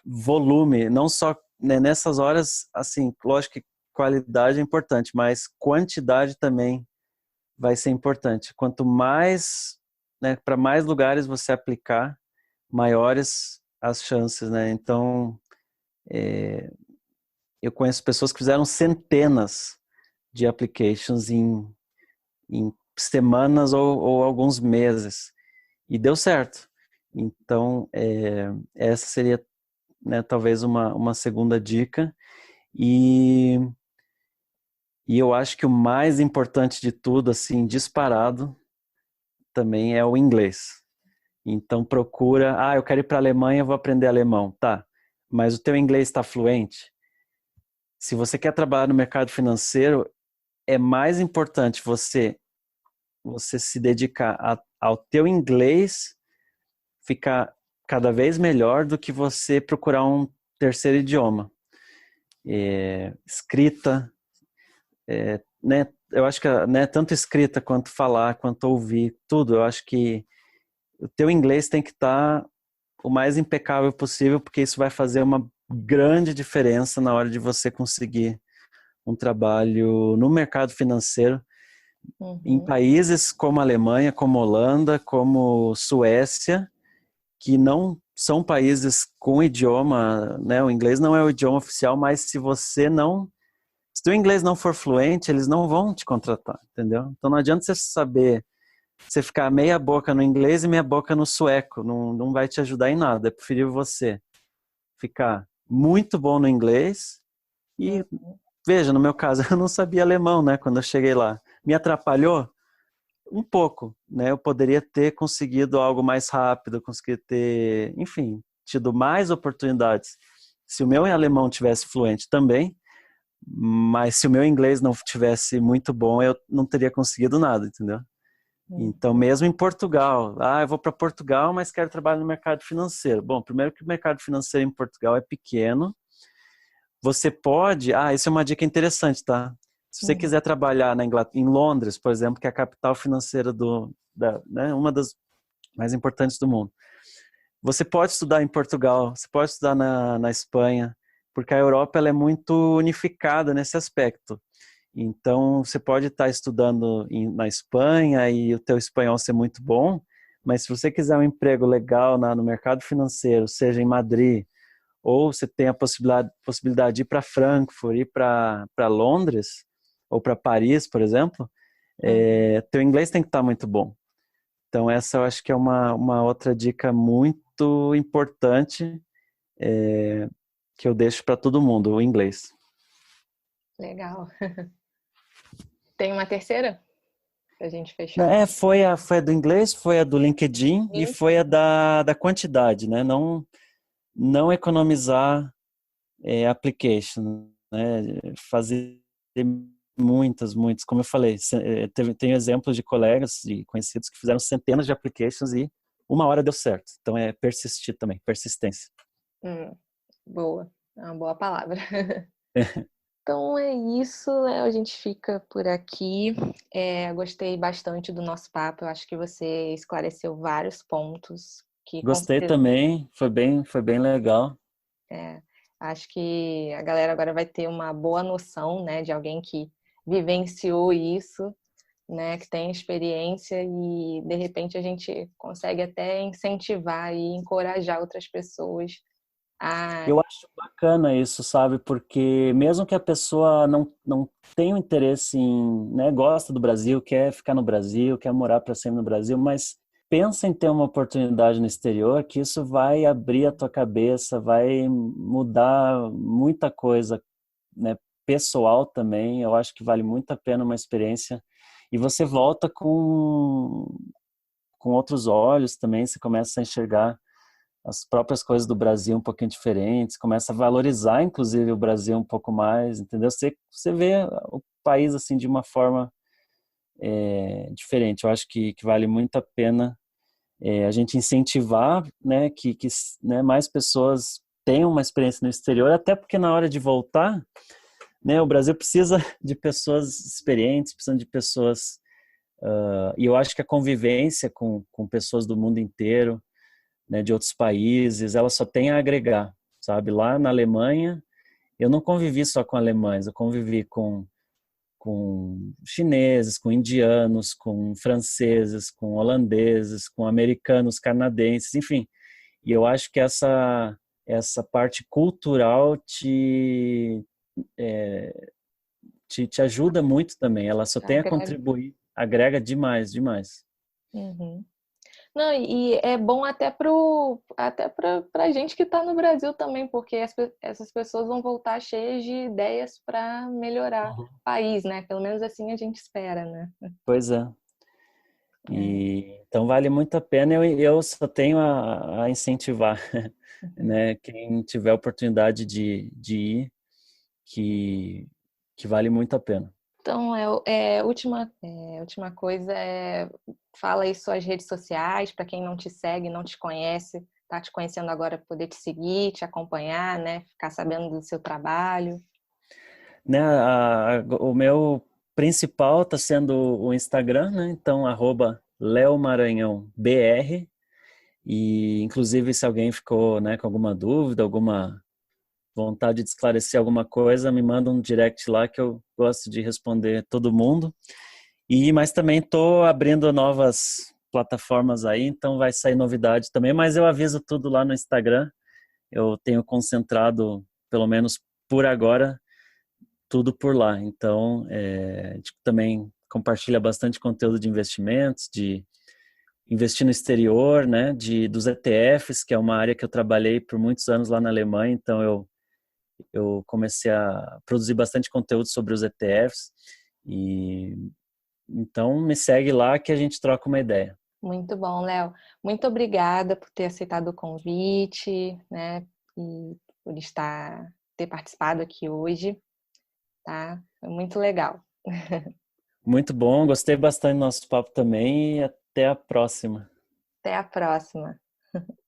[SPEAKER 2] volume, não só, né, nessas horas, assim, lógico que qualidade é importante, mas quantidade também vai ser importante. Quanto mais, né, para mais lugares você aplicar, maiores as chances, né? Então, eu conheço pessoas que fizeram centenas de applications em semanas ou alguns meses e deu certo. Então, essa seria, né, talvez uma segunda dica. E, e eu acho que o mais importante de tudo, assim, disparado, também é o inglês. Então procura, eu quero ir para a Alemanha, vou aprender alemão. Tá, mas o teu inglês está fluente? Se você quer trabalhar no mercado financeiro, é mais importante você se dedicar ao teu inglês ficar cada vez melhor do que você procurar um terceiro idioma. Escrita, né? Eu acho que, né, tanto escrita quanto falar, quanto ouvir, tudo. Eu acho que o teu inglês tem que estar o mais impecável possível, porque isso vai fazer uma grande diferença na hora de você conseguir um trabalho no mercado financeiro em
[SPEAKER 1] Uhum,
[SPEAKER 2] países como a Alemanha, como Holanda, como Suécia, que não são países com idioma, né? O inglês não é o idioma oficial, mas se o inglês não for fluente, eles não vão te contratar, entendeu? Então não adianta você ficar meia boca no inglês e meia boca no sueco, não vai te ajudar em nada. É preferível você ficar muito bom no inglês e,
[SPEAKER 1] uhum,
[SPEAKER 2] veja, no meu caso, eu não sabia alemão, né, quando eu cheguei lá. Me atrapalhou? Um pouco, né? Eu poderia ter conseguido algo mais rápido, conseguir ter, enfim, tido mais oportunidades. Se o meu alemão tivesse fluente também, mas se o meu inglês não tivesse muito bom, eu não teria conseguido nada, entendeu? Então, mesmo em Portugal, eu vou para Portugal, mas quero trabalhar no mercado financeiro. Bom, primeiro que o mercado financeiro em Portugal é pequeno. Você pode, isso é uma dica interessante, tá? Se você quiser trabalhar na Inglaterra, em Londres, por exemplo, que é a capital financeira né, uma das mais importantes do mundo. Você pode estudar em Portugal, você pode estudar na Espanha, porque a Europa ela é muito unificada nesse aspecto. Então, você pode estar estudando na Espanha e o teu espanhol ser muito bom, mas se você quiser um emprego legal no mercado financeiro, seja em Madrid, ou você tem a possibilidade de ir para Frankfurt, ir para Londres, ou para Paris, por exemplo, teu inglês tem que estar muito bom. Então, essa eu acho que é uma outra dica muito importante que eu deixo para todo mundo, o inglês.
[SPEAKER 1] Legal. Tem uma terceira pra gente fechar?
[SPEAKER 2] Foi a do inglês, foi a do LinkedIn e foi a da quantidade, né? Não economizar application, né? Fazer muitas, como eu falei, tenho exemplos de colegas e conhecidos que fizeram centenas de applications e uma hora deu certo. Então é persistir também, persistência.
[SPEAKER 1] Boa, é uma boa palavra. Então é isso, né? A gente fica por aqui. Gostei bastante do nosso papo. Eu acho que você esclareceu vários pontos que com
[SPEAKER 2] Gostei
[SPEAKER 1] certeza,
[SPEAKER 2] também, foi bem legal.
[SPEAKER 1] acho que a galera agora vai ter uma boa noção, né, de alguém que vivenciou isso, né, que tem experiência e de repente a gente consegue até incentivar e encorajar outras pessoas a.
[SPEAKER 2] Eu acho bacana isso, sabe? Porque mesmo que a pessoa não tenha um interesse em, né, gosta do Brasil, quer ficar no Brasil, quer morar para sempre no Brasil, mas pensa em ter uma oportunidade no exterior, que isso vai abrir a tua cabeça, vai mudar muita coisa, né, pessoal também. Eu acho que vale muito a pena uma experiência. E você volta com outros olhos também, você começa a enxergar as próprias coisas do Brasil um pouquinho diferentes, começa a valorizar, inclusive, o Brasil um pouco mais, entendeu? Você vê o país, assim, de uma forma diferente. Eu acho que vale muito a pena a gente incentivar, né, né, mais pessoas tenham uma experiência no exterior, até porque na hora de voltar, né, o Brasil precisa de pessoas experientes, precisa de pessoas... e eu acho que a convivência com pessoas do mundo inteiro, né, de outros países, ela só tem a agregar, sabe? Lá na Alemanha, eu não convivi só com alemães, eu convivi com chineses, com indianos, com franceses, com holandeses, com americanos, canadenses, enfim. E eu acho que essa parte cultural te ajuda muito também. Ela só tem a
[SPEAKER 1] Agrega.
[SPEAKER 2] contribuir, agrega demais, demais.
[SPEAKER 1] Uhum. Não, e é bom até pra gente que está no Brasil também, porque essas pessoas vão voltar cheias de ideias para melhorar o
[SPEAKER 2] Uhum.
[SPEAKER 1] país, né? Pelo menos assim a gente espera, né?
[SPEAKER 2] Pois é. E, então vale muito a pena. Eu só tenho a incentivar, né? Quem tiver oportunidade de ir, que vale muito a pena.
[SPEAKER 1] Então, última coisa fala aí suas redes sociais, para quem não te segue, não te conhece, tá te conhecendo agora, poder te seguir, te acompanhar, né? Ficar sabendo do seu trabalho.
[SPEAKER 2] Né, o meu principal está sendo o Instagram, né? Então, @leomaranhãobr. E, inclusive, se alguém ficou, né, com alguma dúvida, alguma vontade de esclarecer alguma coisa, me manda um direct lá que eu gosto de responder todo mundo. Mas também estou abrindo novas plataformas aí, então vai sair novidade também, mas eu aviso tudo lá no Instagram. Eu tenho concentrado, pelo menos por agora, tudo por lá. Então, a gente também compartilha bastante conteúdo de investimentos, de investir no exterior, né, dos ETFs, que é uma área que eu trabalhei por muitos anos lá na Alemanha, então eu comecei a produzir bastante conteúdo sobre os ETFs e então me segue lá que a gente troca uma ideia.
[SPEAKER 1] Muito bom, Léo. Muito obrigada por ter aceitado o convite, né? E por ter participado aqui hoje, tá? Foi muito legal.
[SPEAKER 2] Muito bom, gostei bastante do nosso papo também e até a próxima.
[SPEAKER 1] Até a próxima.